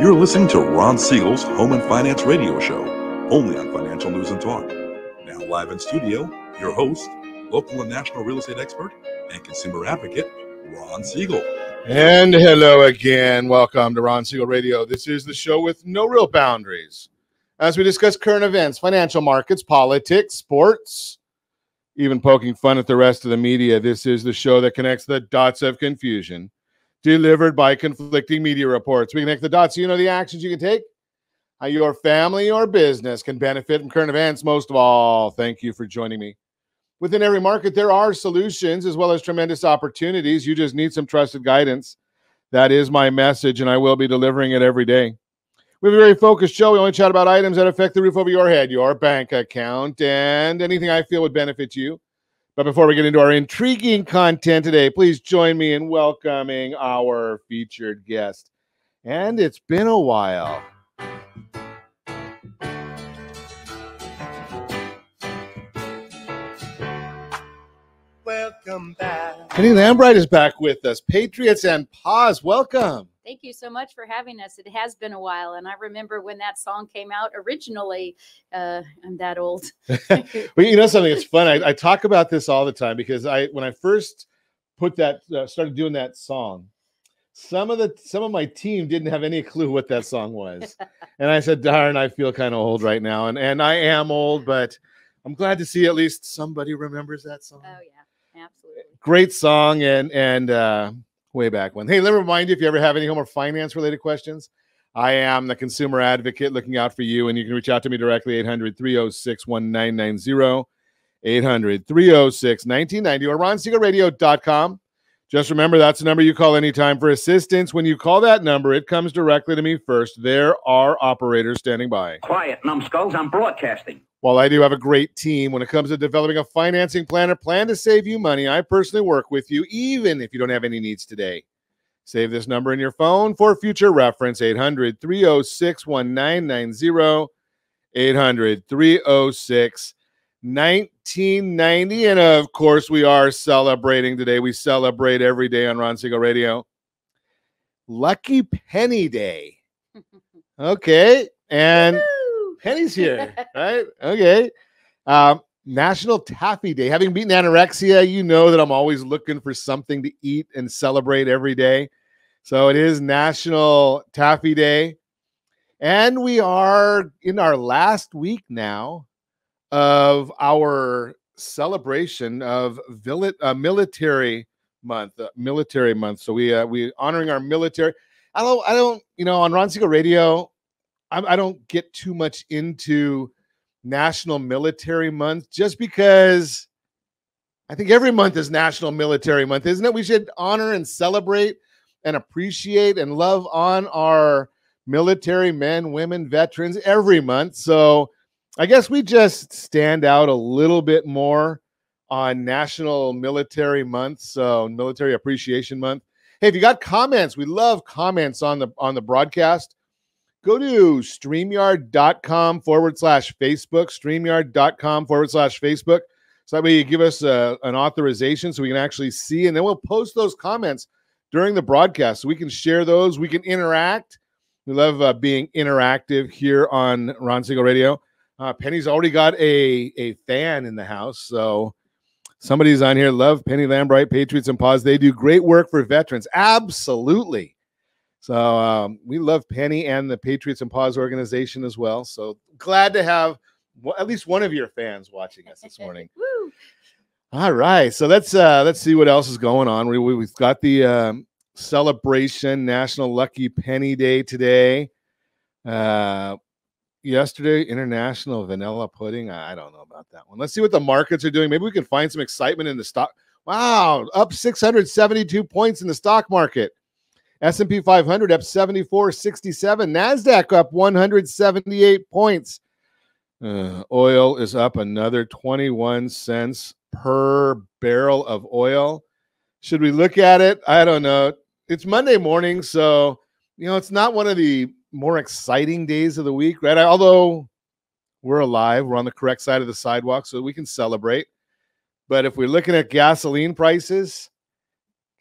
You're listening to Ron Siegel's Home and Finance Radio Show, only on Financial News and Talk. Now live in studio, your host, local and national real estate expert and consumer advocate, Ron Siegel. And hello again. Welcome to Ron Siegel Radio. This is the show with no real boundaries, as we discuss current events, financial markets, politics, sports, even poking fun at the rest of the media. This is the show that connects the dots of confusion, delivered by conflicting media reports. We connect the dots so you know the actions you can take, how your family or business can benefit from current events. Most of all, thank you for joining me. Within every market, there are solutions as well as tremendous opportunities. You just need some trusted guidance. That is my message, and I will be delivering it every day. We have a very focused show. We only chat about items that affect the roof over your head, your bank account, and anything I feel would benefit you. But before we get into our intriguing content today, please join me in welcoming our featured guest. And it's been a while. Welcome back. Penny Lambright is back with us. Patriots and Paws, welcome. Thank you so much for having us. It has been a while, and I remember when that song came out originally. I'm that old. Well, you know something? It's fun. I talk about this all the time because when I first put that started doing that song, some of my team didn't have any clue what that song was, and I said, "Darn, I feel kind of old right now," and I am old, but I'm glad to see at least somebody remembers that song. Oh yeah, absolutely. Great song and way back when. Hey, let me remind you, if you ever have any home or finance related questions, I am the consumer advocate looking out for you, and you can reach out to me directly, 800-306-1990, 800-306-1990, or ronsiegelradio.com. Just remember, that's the number you call anytime for assistance. When you call that number, it comes directly to me first. There are operators standing by. Quiet, numbskulls, I'm broadcasting. While I do have a great team when it comes to developing a financing plan or plan to save you money, I personally work with you even if you don't have any needs today. Save this number in your phone for future reference, 800-306-1990, 800-306-1990. And of course, we are celebrating today. We celebrate every day on Ron Siegel Radio. Lucky Penny Day. Okay. And Penny's here, right? Okay. National Taffy Day. Having beaten anorexia, you know that I'm always looking for something to eat and celebrate every day. So it is National Taffy Day. And we are in our last week now of our celebration of military month. So we honoring our military. I don't, on Ron Siegel Radio, I don't get too much into National Military Month just because I think every month is National Military Month, isn't it? We should honor and celebrate and appreciate and love on our military men, women, veterans every month. So I guess we just stand out a little bit more on National Military Month, so Military Appreciation Month. Hey, if you got comments, we love comments on the broadcast. Go to StreamYard.com/Facebook, StreamYard.com/Facebook. So that way you give us an authorization so we can actually see, and then we'll post those comments during the broadcast so we can share those. We can interact. We love being interactive here on Ron Siegel Radio. Penny's already got a fan in the house, so somebody's on here. Love Penny Lambright, Patriots and Paws. They do great work for veterans. Absolutely. So we love Penny and the Patriots and Paws organization as well. So glad to have at least one of your fans watching us this morning. Woo! All right. So let's see what else is going on. We've got the celebration, National Lucky Penny Day today. Yesterday, International Vanilla Pudding. I don't know about that one. Let's see what the markets are doing. Maybe we can find some excitement in the stock. Wow, up 672 points in the stock market. S&P 500 up 74.67. NASDAQ up 178 points. Oil is up another 21 cents per barrel of oil. Should we look at it? I don't know. It's Monday morning, so, it's not one of the more exciting days of the week, right? Although we're alive, we're on the correct side of the sidewalk, so we can celebrate. But if we're looking at gasoline prices,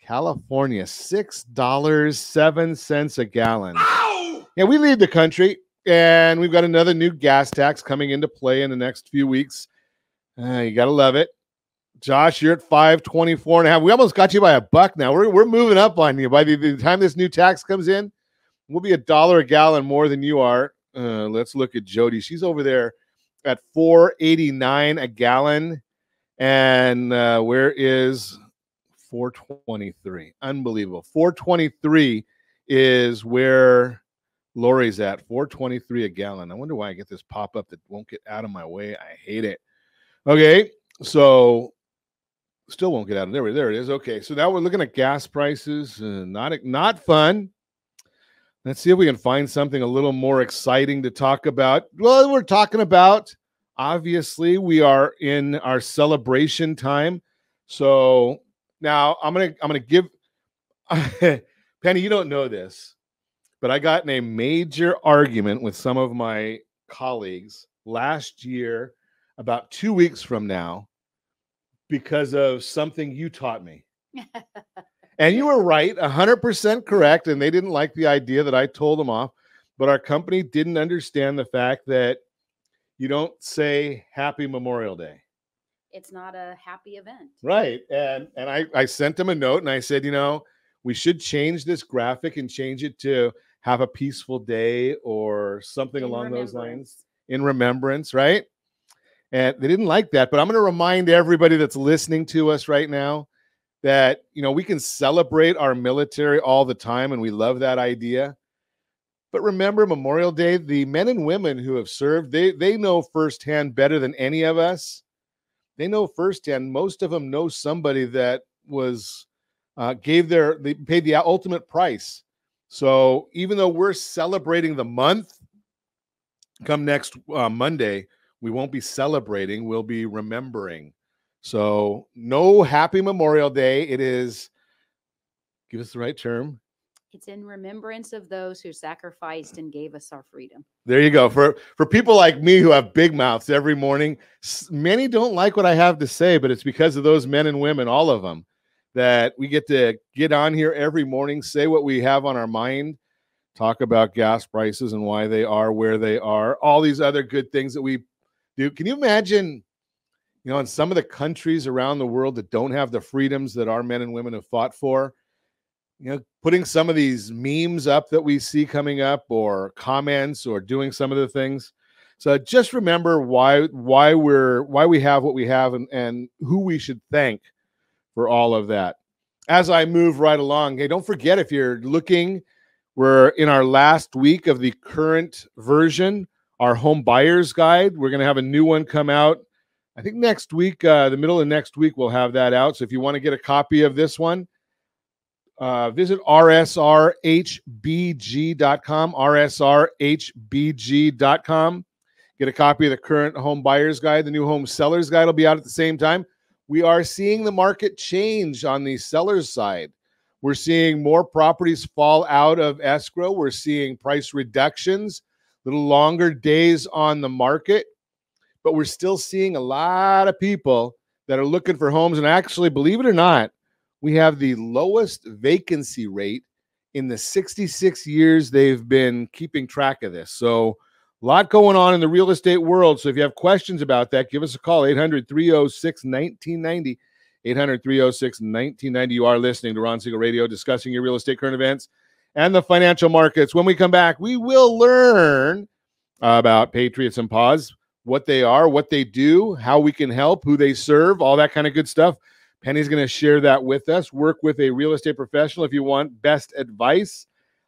California, $6.07 a gallon. Ow! Yeah, we leave the country, and we've got another new gas tax coming into play in the next few weeks. You got to love it. Josh, you're at $5.24.5. We almost got you by $1 now. We're moving up on you. By the time this new tax comes in, we'll be $1 a gallon more than you are. Let's look at Jody. She's over there at $4.89 a gallon. And where is $4.23? Unbelievable. $4.23 is where Lori's at. $4.23 a gallon. I wonder why I get this pop-up that won't get out of my way. I hate it. Okay, so still won't get out of there. There it is. Okay, so now we're looking at gas prices. Not fun. Let's see if we can find something a little more exciting to talk about. Well, we're talking about, obviously, we are in our celebration time. So now I'm gonna give Penny, you don't know this, but I got in a major argument with some of my colleagues last year, about 2 weeks from now, because of something you taught me. And you were right, 100% correct, and they didn't like the idea that I told them off, but our company didn't understand the fact that you don't say Happy Memorial Day. It's not a happy event. Right, and I sent them a note, and I said, we should change this graphic and change it to have a peaceful day or something along those lines, in remembrance, right? And they didn't like that, but I'm going to remind everybody that's listening to us right now that, we can celebrate our military all the time, and we love that idea. But remember, Memorial Day, the men and women who have served, they know firsthand better than any of us. They know firsthand. Most of them know somebody that was they paid the ultimate price. So even though we're celebrating the month, come next Monday, we won't be celebrating. We'll be remembering. So no Happy Memorial Day. It is, give us the right term. It's in remembrance of those who sacrificed and gave us our freedom. There you go. For people like me who have big mouths every morning, many don't like what I have to say, but it's because of those men and women, all of them, that we get to get on here every morning, say what we have on our mind, talk about gas prices and why they are where they are, all these other good things that we do. Can you imagine, in some of the countries around the world that don't have the freedoms that our men and women have fought for, putting some of these memes up that we see coming up, or comments, or doing some of the things. So just remember why we have what we have, and who we should thank for all of that. As I move right along, hey, don't forget, if you're looking, we're in our last week of the current version, our home buyer's guide. We're going to have a new one come out, I think next week, the middle of next week, we'll have that out. So if you want to get a copy of this one, visit rsrhbg.com, rsrhbg.com. Get a copy of the current home buyer's guide. The new home seller's guide will be out at the same time. We are seeing the market change on the seller's side. We're seeing more properties fall out of escrow. We're seeing price reductions, little longer days on the market, but we're still seeing a lot of people that are looking for homes. And actually, believe it or not, we have the lowest vacancy rate in the 66 years they've been keeping track of this. So a lot going on in the real estate world. So if you have questions about that, give us a call, 800-306-1990, 800-306-1990. You are listening to Ron Siegel Radio, discussing your real estate current events and the financial markets. When we come back, we will learn about Patriots and Paws, what they are, what they do, how we can help, who they serve, all that kind of good stuff. Penny's going to share that with us. Work with a real estate professional if you want best advice,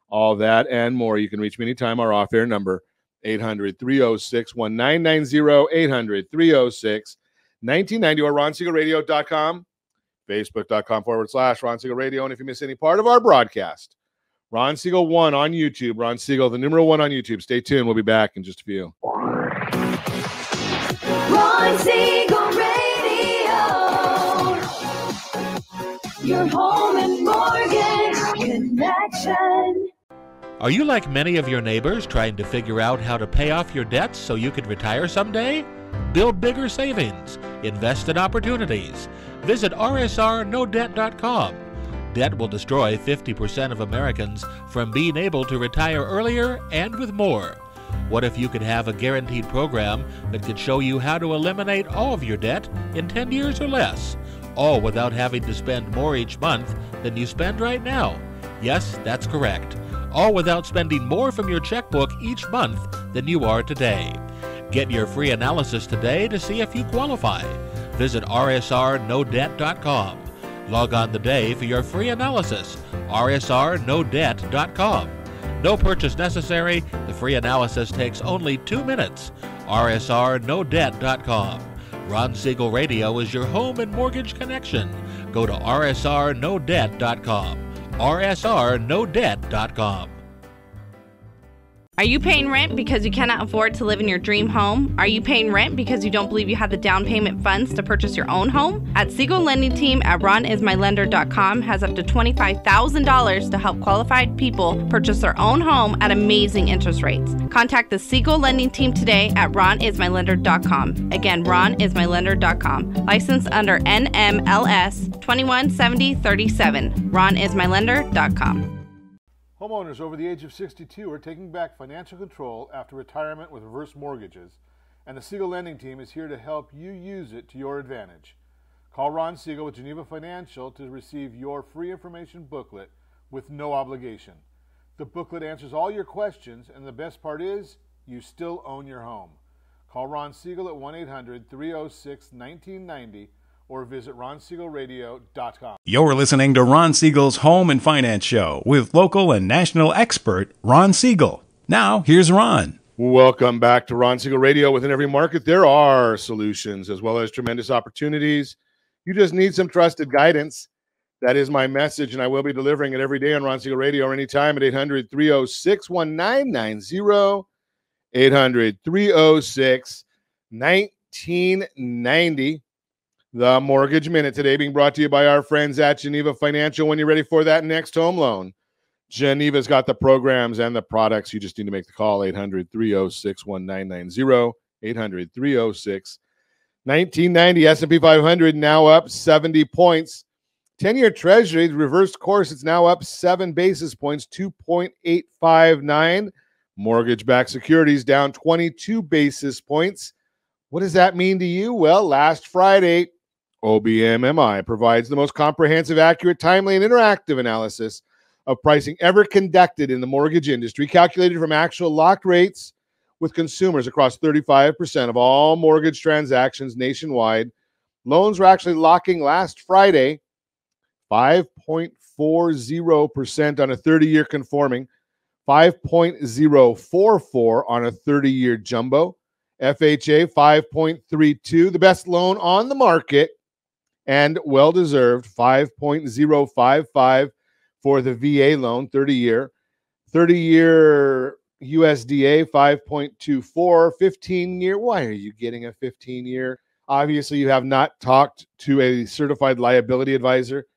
all that and more. You can reach me anytime. Our off-air number, 800-306-1990, 800-306-1990, or RonSiegelRadio.com, Facebook.com/Ron Siegel Radio. And if you miss any part of our broadcast, Ron Siegel 1 on YouTube, Ron Siegel, the numeral 1 on YouTube. Stay tuned. We'll be back in just a few. Ron Siegel Radio, your home and mortgage connection. Are you like many of your neighbors trying to figure out how to pay off your debts so you can retire someday? Build bigger savings. Invest in opportunities. Visit rsrnodebt.com. Debt will destroy 50% of Americans from being able to retire earlier and with more. What if you could have a guaranteed program that could show you how to eliminate all of your debt in 10 years or less, all without having to spend more each month than you spend right now? Yes, that's correct. All without spending more from your checkbook each month than you are today. Get your free analysis today to see if you qualify. Visit rsrnodebt.com. Log on today for your free analysis, rsrnodebt.com. No purchase necessary. The free analysis takes only 2 minutes. rsrnodebt.com. Ron Siegel Radio is your home and mortgage connection. Go to rsrnodebt.com. rsrnodebt.com. Are you paying rent because you cannot afford to live in your dream home? Are you paying rent because you don't believe you have the down payment funds to purchase your own home? At Siegel Lending Team at ronismylender.com has up to $25,000 to help qualified people purchase their own home at amazing interest rates. Contact the Siegel Lending Team today at ronismylender.com. Again, ronismylender.com. Licensed under NMLS 217037. ronismylender.com. Homeowners over the age of 62 are taking back financial control after retirement with reverse mortgages, and the Siegel Lending Team is here to help you use it to your advantage. Call Ron Siegel with Geneva Financial to receive your free information booklet with no obligation. The booklet answers all your questions, and the best part is, you still own your home. Call Ron Siegel at 1-800-306-1990 or visit ronsiegelradio.com. You're listening to Ron Siegel's Home and Finance Show with local and national expert Ron Siegel. Now, here's Ron. Welcome back to Ron Siegel Radio. Within every market, there are solutions as well as tremendous opportunities. You just need some trusted guidance. That is my message, and I will be delivering it every day on Ron Siegel Radio or anytime at 800-306-1990, 800-306-1990. The Mortgage Minute today being brought to you by our friends at Geneva Financial. When you're ready for that next home loan, Geneva's got the programs and the products. You just need to make the call, 800-306-1990, 800-306-1990. S&P 500 now up 70 points. 10-year Treasury, reversed course, it's now up 7 basis points, 2.859. Mortgage-backed securities down 22 basis points. What does that mean to you? Well, last Friday, OBMMI provides the most comprehensive, accurate, timely, and interactive analysis of pricing ever conducted in the mortgage industry, calculated from actual locked rates with consumers across 35% of all mortgage transactions nationwide. Loans were actually locking last Friday, 5.40% on a 30-year conforming, 5.044 on a 30-year jumbo, FHA 5.32, the best loan on the market, and well-deserved 5.055 for the VA loan, 30-year. 30-year USDA 5.24, 15-year. Why are you getting a 15-year? Obviously, you have not talked to a certified liability advisor.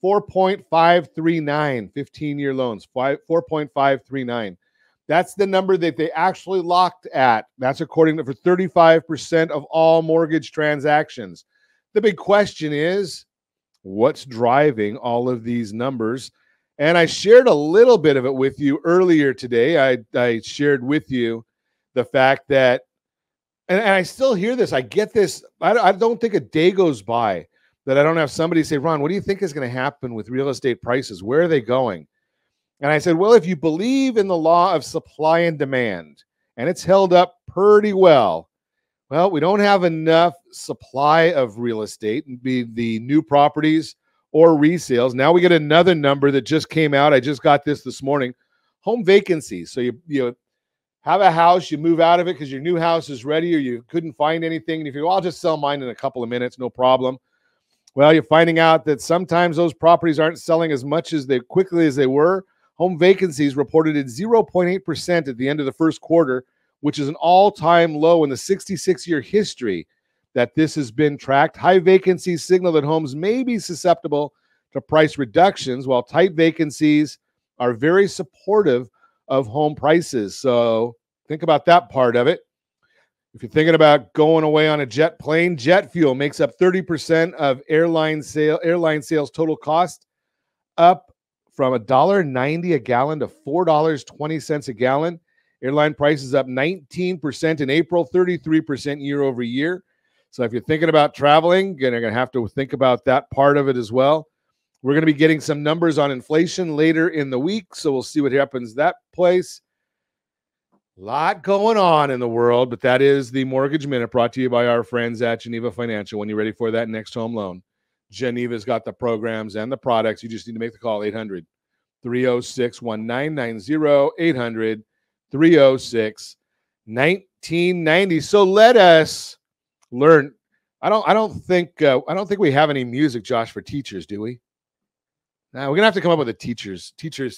4.539, 15-year loans, 4.539. That's the number that they actually locked at. That's according to for 35% of all mortgage transactions. The big question is, what's driving all of these numbers? And I shared a little bit of it with you earlier today. I shared with you the fact that, and I still hear this, I get this, I don't think a day goes by that I don't have somebody say, Ron, what do you think is going to happen with real estate prices? Where are they going? And I said, well, if you believe in the law of supply and demand, and it's held up pretty well, well, we don't have enough supply of real estate, be the new properties or resales. Now we get another number that just came out. I just got this morning. Home vacancies. So you have a house, you move out of it because your new house is ready or you couldn't find anything. And if you go, I'll just sell mine in a couple of minutes, no problem. Well, you're finding out that sometimes those properties aren't selling as much as quickly as they were. Home vacancies reported at 0.8% at the end of the first quarter, which is an all-time low in the 66-year history that this has been tracked. High vacancies signal that homes may be susceptible to price reductions, while tight vacancies are very supportive of home prices. So think about that part of it. If you're thinking about going away on a jet plane, jet fuel makes up 30% of airline sales total cost. up from $1.90 a gallon to $4.20 a gallon. Airline prices up 19% in April, 33% year over year. So if you're thinking about traveling, you're going to have to think about that part of it as well. We're going to be getting some numbers on inflation later in the week, so we'll see what happens that place. A lot going on in the world, but that is the Mortgage Minute brought to you by our friends at Geneva Financial. When you're ready for that next home loan, Geneva's got the programs and the products. You just need to make the call, 800-306-1990, 800-306-1990. So let us learn. I don't think we have any music, Josh, for teachers, do we? Now we're gonna have to come up with a teacher's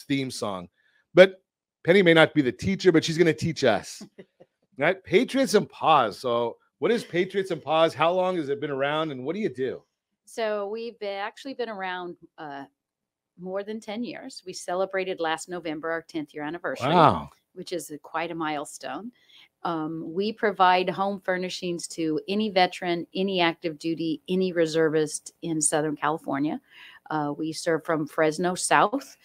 theme song. But Penny may not be the teacher, but she's gonna teach us. Right? Patriots and Paws. So what is Patriots and Paws? How long has it been around, and what do you do? So we've actually been around more than 10 years. We celebrated last November our 10th year anniversary, Wow. which is quite a milestone. We provide home furnishings to any veteran, any active duty, any reservist in Southern California. We serve from Fresno south.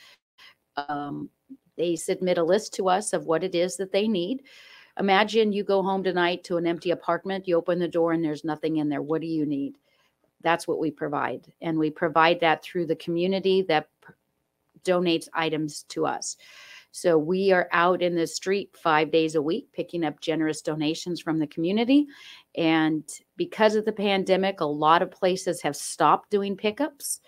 They submit a list to us of what it is that they need. Imagine you go home tonight to an empty apartment, you open the door and there's nothing in there. What do you need? That's what we provide. And we provide that through the community that donates items to us. So we are out in the street 5 days a week, picking up generous donations from the community. And because of the pandemic, a lot of places have stopped doing pickups.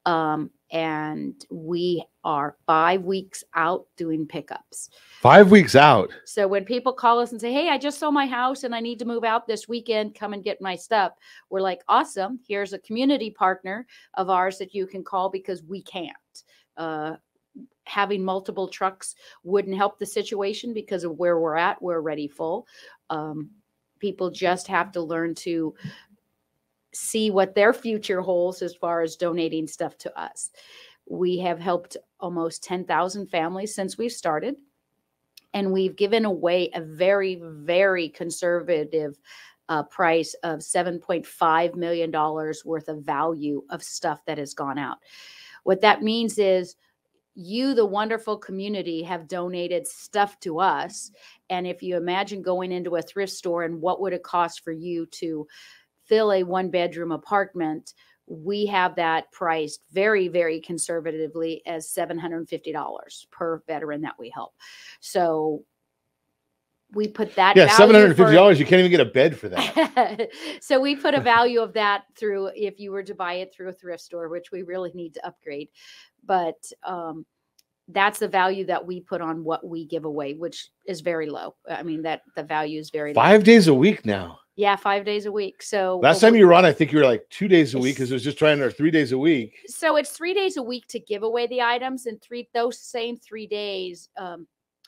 And we are 5 weeks out doing pickups. 5 weeks out. So when people call us and say, hey, I just sold my house and I need to move out this weekend, come and get my stuff. We're like, awesome. Here's a community partner of ours that you can call because we can't. Having multiple trucks wouldn't help the situation because of where we're at. We're already full. People just have to learn to see what their future holds as far as donating stuff to us. We have helped almost 10,000 families since we've started, and we've given away a very, very conservative price of $7.5 million worth of value of stuff that has gone out. What that means is you, the wonderful community, have donated stuff to us. And if you imagine going into a thrift store and what would it cost for you to fill a one-bedroom apartment, we have that priced very, very conservatively as $750 per veteran that we help. So we put that. Yeah, $750. You can't even get a bed for that. So we put a value of that through, if you were to buy it through a thrift store, which we really need to upgrade. But that's the value that we put on what we give away, which is very low. I mean, that the value is very low. 5 days a week now. Yeah, 5 days a week. So last time you were on, I think you were like 2 days a week because it was just trying to 3 days a week. So it's 3 days a week to give away the items, and those same 3 days,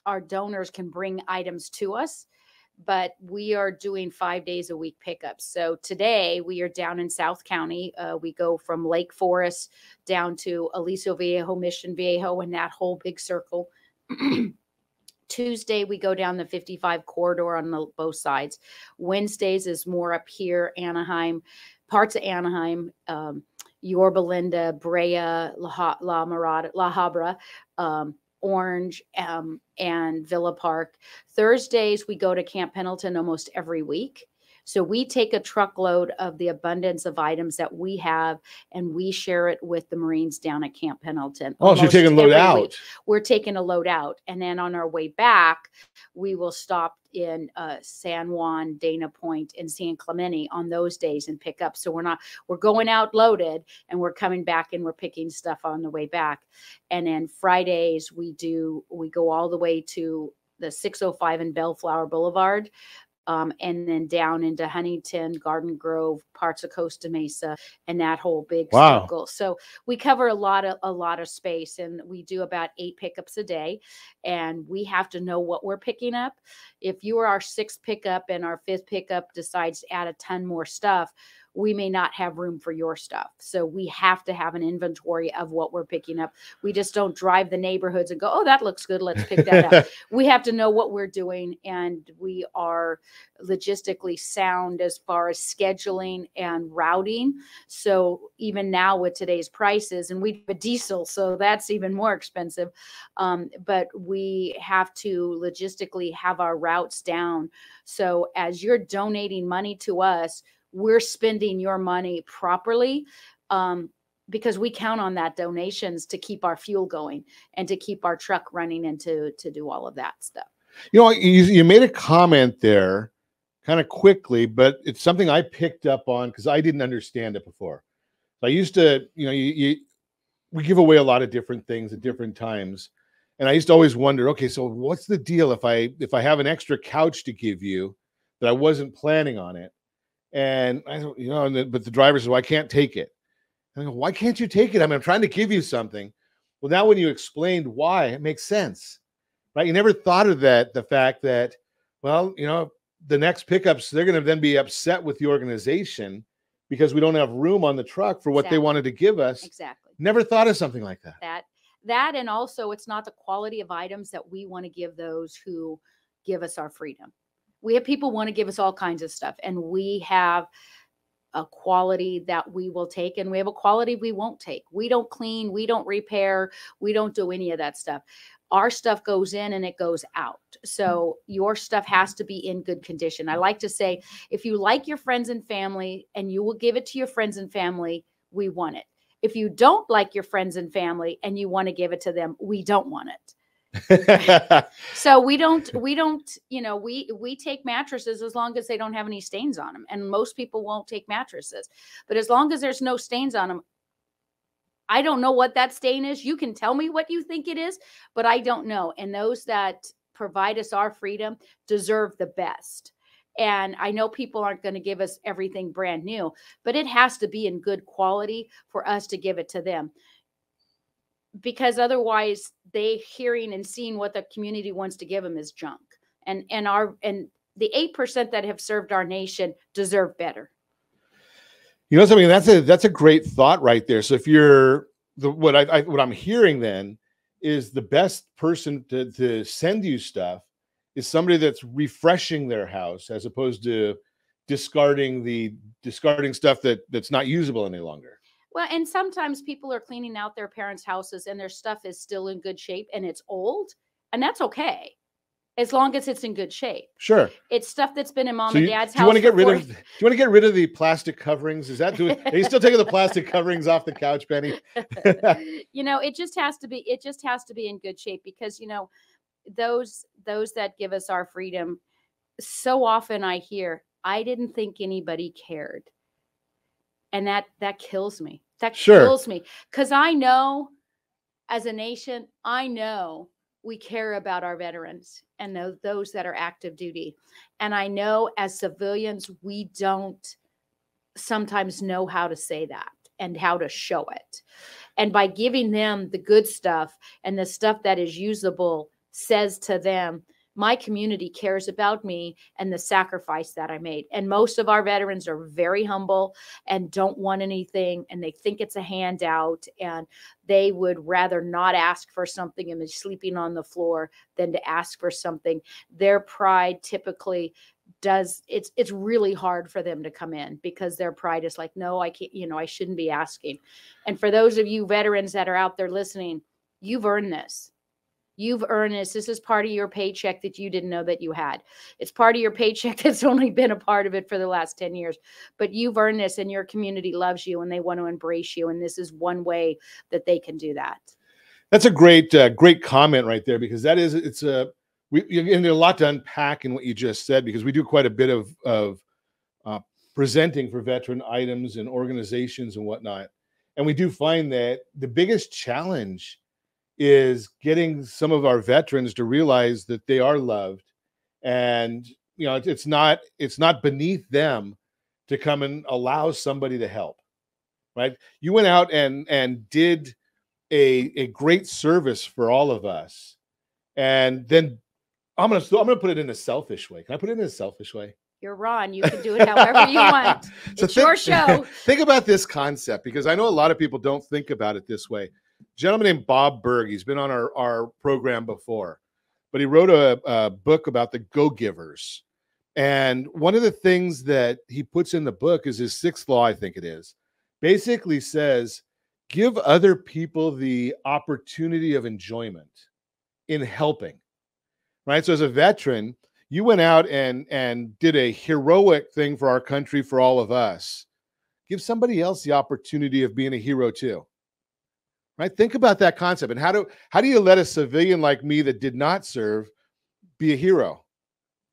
our donors can bring items to us. But we are doing 5 days a week pickups. So today we are down in South County. We go from Lake Forest down to Aliso Viejo, Mission Viejo, and that whole big circle. Tuesday, we go down the 55 corridor on both sides. Wednesdays is more up here, Anaheim, parts of Anaheim, Yorba Linda, Brea, La Habra, Orange, and Villa Park. Thursdays, we go to Camp Pendleton almost every week. So we take a truckload of the abundance of items that we have, and we share it with the Marines down at Camp Pendleton. Oh, so you're taking a load out. Week. We're taking a load out. And then on our way back, we will stop in San Juan, Dana Point, and San Clemente on those days and pick up. So we're going out loaded, and we're coming back and we're picking stuff on the way back. And then Fridays, we go all the way to the 605 and Bellflower Boulevard. And then down into Huntington, Garden Grove, parts of Costa Mesa, and that whole big circle. So we cover a lot of space, and we do about 8 pickups a day. And we have to know what we're picking up. If you are our 6th pickup and our 5th pickup decides to add a ton more stuff, we may not have room for your stuff. So we have to have an inventory of what we're picking up. We just don't drive the neighborhoods and go, oh, that looks good, let's pick that up. We have to know what we're doing, and we are logistically sound as far as scheduling and routing. So even now with today's prices, and we have a diesel, so that's even more expensive. But we have to logistically have our routes down. So as you're donating money to us, we're spending your money properly, because we count on that donations to keep our fuel going and to keep our truck running and to do all of that stuff. You know, you made a comment there kind of quickly, but it's something I picked up on because I didn't understand it before. So I used to, we give away a lot of different things at different times. And I used to always wonder, okay, so what's the deal if I have an extra couch to give you that I wasn't planning on it? And I don't, but the driver says, well, I can't take it. And I go, why can't you take it? I mean, I'm trying to give you something. Well, now when you explained why, it makes sense, right? You never thought of that, the fact that, well, the next pickups, they're going to then be upset with the organization because we don't have room on the truck for what they wanted to give us. Exactly. Never thought of something like that. That, and also it's not the quality of items that we want to give those who give us our freedom. We have people want to give us all kinds of stuff, and we have a quality that we will take, and we have a quality we won't take. We don't clean, we don't repair, we don't do any of that stuff. Our stuff goes in and it goes out. So your stuff has to be in good condition. I like to say, if you like your friends and family and you will give it to your friends and family, we want it. If you don't like your friends and family and you want to give it to them, we don't want it. So we take mattresses as long as they don't have any stains on them. And most people won't take mattresses, but as long as there's no stains on them, I don't know what that stain is. You can tell me what you think it is, but I don't know. And those that provide us our freedom deserve the best. And I know people aren't going to give us everything brand new, but it has to be in good quality for us to give it to them. Because otherwise they hearing and seeing what the community wants to give them is junk. And the 8% that have served our nation deserve better. You know something, that's a great thought right there. So if you're what I'm hearing then is the best person to send you stuff is somebody that's refreshing their house as opposed to discarding stuff that's not usable any longer. Well, and sometimes people are cleaning out their parents' houses and their stuff is still in good shape and it's old, and that's okay. As long as it's in good shape. Sure. It's stuff that's been in mom and dad's house. Do you want to get rid of the plastic coverings? Are you still taking the plastic coverings off the couch, Penny? It just has to be in good shape, because those that give us our freedom, so often I hear, I didn't think anybody cared. And that kills me. Kills me, because I know as a nation, we care about our veterans and those that are active duty. And I know as civilians, we don't sometimes know how to say that and how to show it. And by giving them the good stuff and the stuff that is usable says to them, my community cares about me and the sacrifice that I made. And most of our veterans are very humble and don't want anything, and they think it's a handout, and they would rather not ask for something and be sleeping on the floor than to ask for something. Their pride typically it's really hard for them to come in, because their pride is like, no, I can't, I shouldn't be asking. And for those of you veterans that are out there listening, you've earned this. You've earned this. This is part of your paycheck that you didn't know that you had. It's part of your paycheck that's only been a part of it for the last 10 years. But you've earned this, and your community loves you, and they want to embrace you. And this is one way that they can do that. That's a great comment right there, because there's a lot to unpack in what you just said, because we do quite a bit of presenting for veteran items and organizations and whatnot. And we do find that the biggest challenge is getting some of our veterans to realize that they are loved, and it's not beneath them to come and allow somebody to help. Right? You went out and did a great service for all of us, and then I'm gonna put it in a selfish way. Can I put it in a selfish way? You're Ron. You can do it however you want. It's your show. Think about this concept, because I know a lot of people don't think about it this way. A gentleman named Bob Berg, he's been on our program before, but he wrote a book about the go-givers. And one of the things that he puts in the book is his 6th law, I think it is, basically says, give other people the opportunity of enjoyment in helping, right? So as a veteran, you went out and did a heroic thing for our country, for all of us. Give somebody else the opportunity of being a hero too, right? Think about that concept. And how do you let a civilian like me that did not serve be a hero?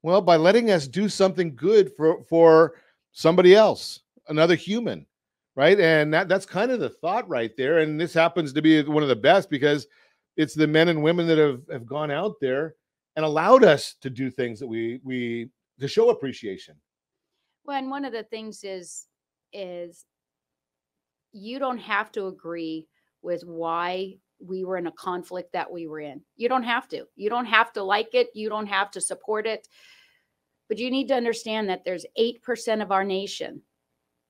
Well, by letting us do something good for somebody else, another human, right? And that's kind of the thought right there. And this happens to be one of the best, because it's the men and women that have gone out there and allowed us to do things that we to show appreciation. Well, and one of the things is you don't have to agree with why we were in a conflict that we were in. You don't have to. You don't have to like it. You don't have to support it. But you need to understand that there's 8% of our nation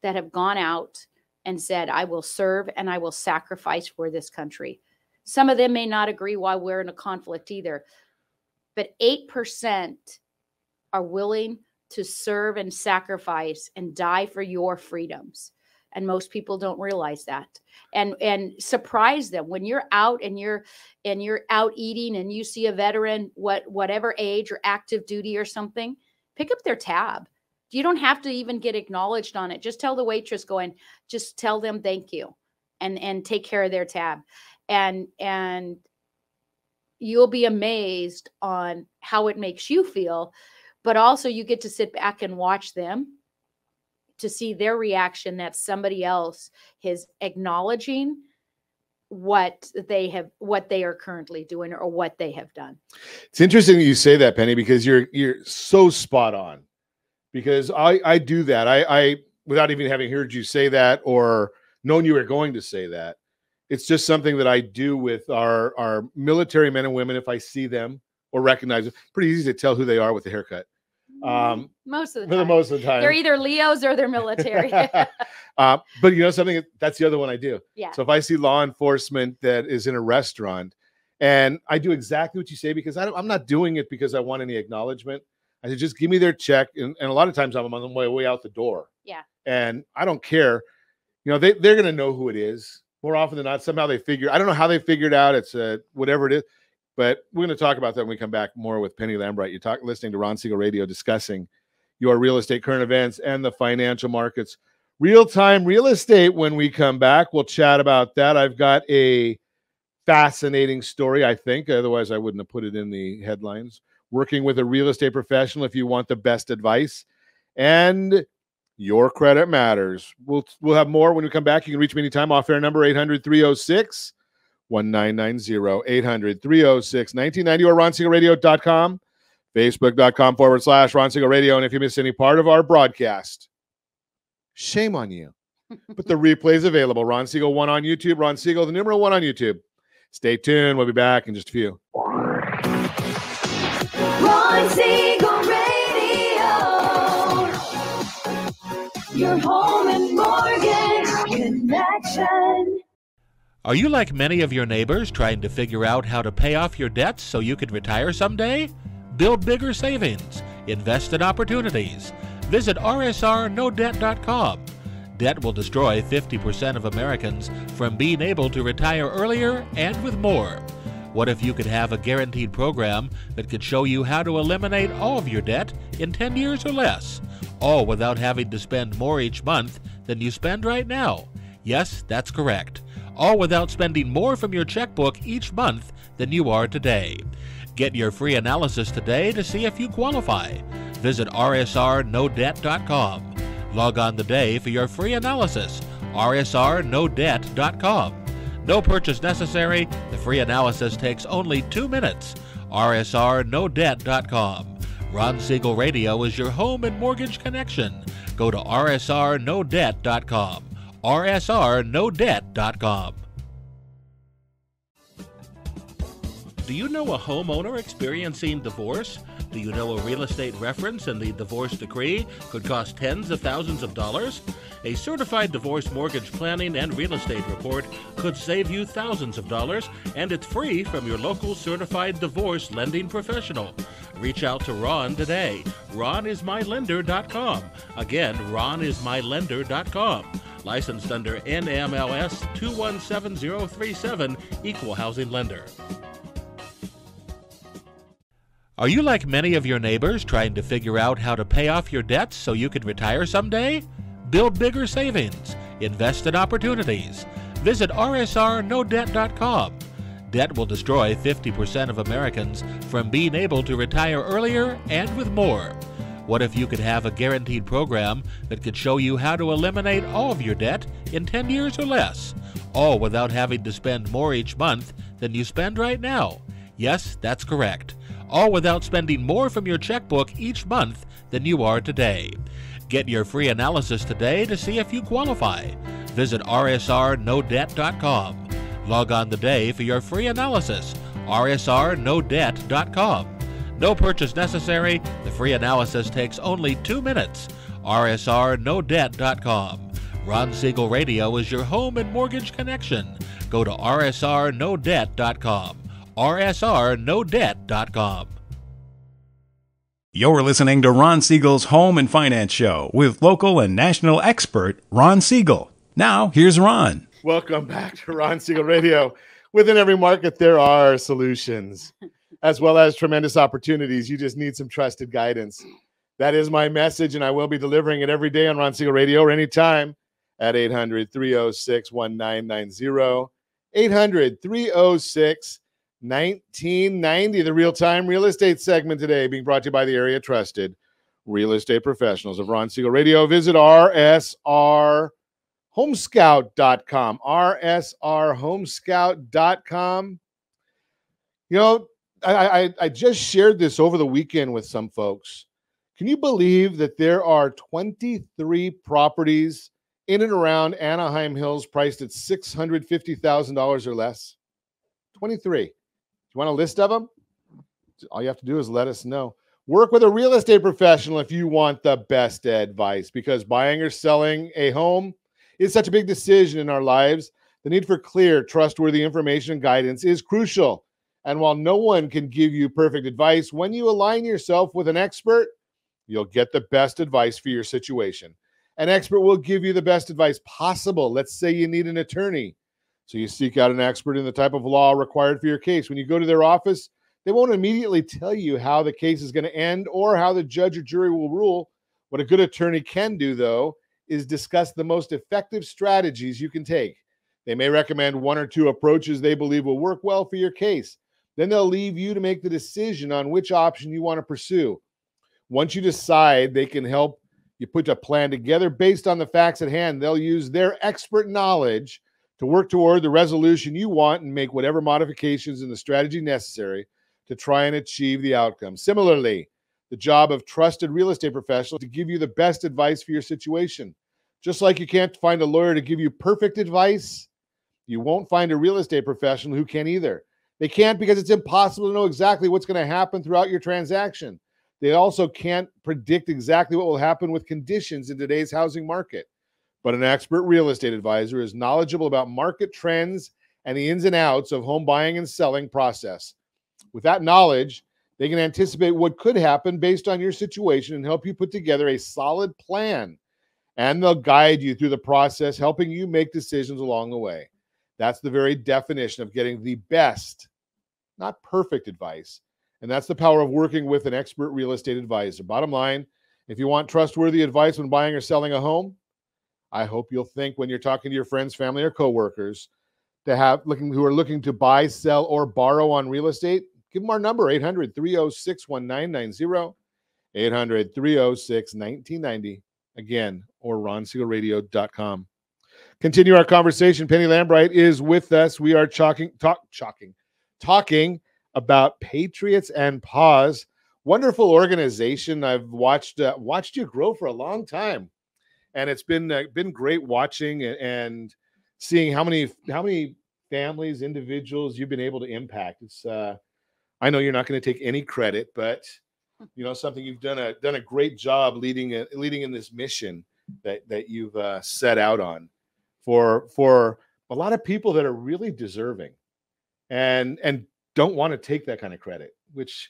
that have gone out and said, I will serve and I will sacrifice for this country. Some of them may not agree why we're in a conflict either. But 8% are willing to serve and sacrifice and die for your freedoms. And most people don't realize that. And surprise them when you're out and you're out eating and you see a veteran, whatever age or active duty or something, pick up their tab. You don't have to even get acknowledged on it. Just tell the waitress going, just tell them thank you and take care of their tab. And you'll be amazed on how it makes you feel, but also you get to sit back and watch them to see their reaction, that somebody else is acknowledging what they are currently doing or what they have done. It's interesting that you say that, Penny, because you're so spot on, because I do that. I without even having heard you say that or known you were going to say that, it's just something that I do with our military men and women. If I see them or recognize them, pretty easy to tell who they are with the haircut. Most of the time, they're either Leos or they're military. But you know something, that's the other one I do. Yeah. So if I see law enforcement that is in a restaurant, and I do exactly what you say, because I'm not doing it because I want any acknowledgement. I said, just give me their check. And a lot of times I'm on my way out the door. Yeah. And I don't care. You know, they're going to know who it is more often than not. Somehow I don't know how they figured out. It's whatever it is. But we're going to talk about that when we come back more with Penny Lambright. You're listening to Ron Siegel Radio, discussing your real estate current events and the financial markets. Real-time real estate. When we come back, we'll chat about that. I've got a fascinating story, I think. Otherwise, I wouldn't have put it in the headlines. Working with a real estate professional if you want the best advice. And your credit matters. We'll have more when we come back. You can reach me anytime. Off-air number 800-306 1990, 800-306-1990, or RonSiegelRadio.com, Facebook.com/Ron Siegel Radio. And if you miss any part of our broadcast, shame on you. But the replay is available. Ron Siegel 1 on YouTube. Ron Siegel, the numeral 1 on YouTube. Stay tuned. We'll be back in just a few. Ron Siegel Radio. Your home and mortgage connection. Are you like many of your neighbors trying to figure out how to pay off your debts so you can retire someday? Build bigger savings. Invest in opportunities. Visit rsrnodebt.com. Debt will destroy 50% of Americans from being able to retire earlier and with more. What if you could have a guaranteed program that could show you how to eliminate all of your debt in 10 years or less, all without having to spend more each month than you spend right now? Yes, that's correct. All without spending more from your checkbook each month than you are today. Get your free analysis today to see if you qualify. Visit rsrnodebt.com. Log on today for your free analysis. rsrnodebt.com. No purchase necessary. The free analysis takes only 2 minutes. rsrnodebt.com. Ron Siegel Radio is your home and mortgage connection. Go to rsrnodebt.com. rsrnodebt.com. Do you know a homeowner experiencing divorce? Do you know a real estate reference and the divorce decree could cost tens of thousands of dollars? A certified divorce mortgage planning and real estate report could save you thousands of dollars, and it's free from your local certified divorce lending professional. Reach out to Ron today. RonIsMyLender.com. Again, RonIsMyLender.com. Licensed under NMLS 217037, Equal Housing Lender. Are you like many of your neighbors trying to figure out how to pay off your debts so you can retire someday? Build bigger savings. Invest in opportunities. Visit rsrnodebt.com. Debt will destroy 50% of Americans from being able to retire earlier and with more. What if you could have a guaranteed program that could show you how to eliminate all of your debt in 10 years or less, all without having to spend more each month than you spend right now? Yes, that's correct. All without spending more from your checkbook each month than you are today. Get your free analysis today to see if you qualify. Visit rsrnodebt.com. Log on today for your free analysis. rsrnodebt.com. No purchase necessary. The free analysis takes only 2 minutes. rsrnodebt.com. Ron Siegel Radio is your home and mortgage connection. Go to rsrnodebt.com. rsrnodebt.com. You're listening to Ron Siegel's Home and Finance Show with local and national expert Ron Siegel. Now, here's Ron. Welcome back to Ron Siegel Radio. Within every market, there are solutions, as well as tremendous opportunities. You just need some trusted guidance. That is my message, and I will be delivering it every day on Ron Siegel Radio or anytime at 800-306-1990. 800-306-1990. The real-time real estate segment today being brought to you by the area trusted real estate professionals of Ron Siegel Radio. Visit rsrhomescout.com. rsrhomescout.com. You know, I just shared this over the weekend with some folks. Can you believe that there are 23 properties in and around Anaheim Hills priced at $650,000 or less? 23. You want a list of them? All you have to do is let us know. Work with a real estate professional if you want the best advice, because buying or selling a home is such a big decision in our lives. The need for clear, trustworthy information and guidance is crucial. And while no one can give you perfect advice, when you align yourself with an expert, you'll get the best advice for your situation. An expert will give you the best advice possible. Let's say you need an attorney. So you seek out an expert in the type of law required for your case. When you go to their office, they won't immediately tell you how the case is going to end or how the judge or jury will rule. What a good attorney can do, though, is discuss the most effective strategies you can take. They may recommend one or two approaches they believe will work well for your case. Then they'll leave you to make the decision on which option you want to pursue. Once you decide, they can help you put a plan together based on the facts at hand. They'll use their expert knowledge to work toward the resolution you want and make whatever modifications in the strategy necessary to try and achieve the outcome. Similarly, the job of trusted real estate professionals to give you the best advice for your situation. Just like you can't find a lawyer to give you perfect advice, you won't find a real estate professional who can either. They can't, because it's impossible to know exactly what's going to happen throughout your transaction. They also can't predict exactly what will happen with conditions in today's housing market. But an expert real estate advisor is knowledgeable about market trends and the ins and outs of home buying and selling process. With that knowledge, they can anticipate what could happen based on your situation and help you put together a solid plan. And they'll guide you through the process, helping you make decisions along the way. That's the very definition of getting the best, not perfect advice. And that's the power of working with an expert real estate advisor. Bottom line, if you want trustworthy advice when buying or selling a home, I hope you'll think when you're talking to your friends, family, or coworkers who are looking to buy, sell, or borrow on real estate. Give them our number, 800-306-1990, 800-306-1990, again, or ronsiegelradio.com. Continue our conversation. Penny Lambright is with us. We are talking about Patriots and Paws. Wonderful organization. I've watched you grow for a long time, and it's been great watching and seeing how many families, individuals you've been able to impact. I know you're not going to take any credit, but something you've done a great job leading in this mission that you've set out on for a lot of people that are really deserving and don't want to take that kind of credit, which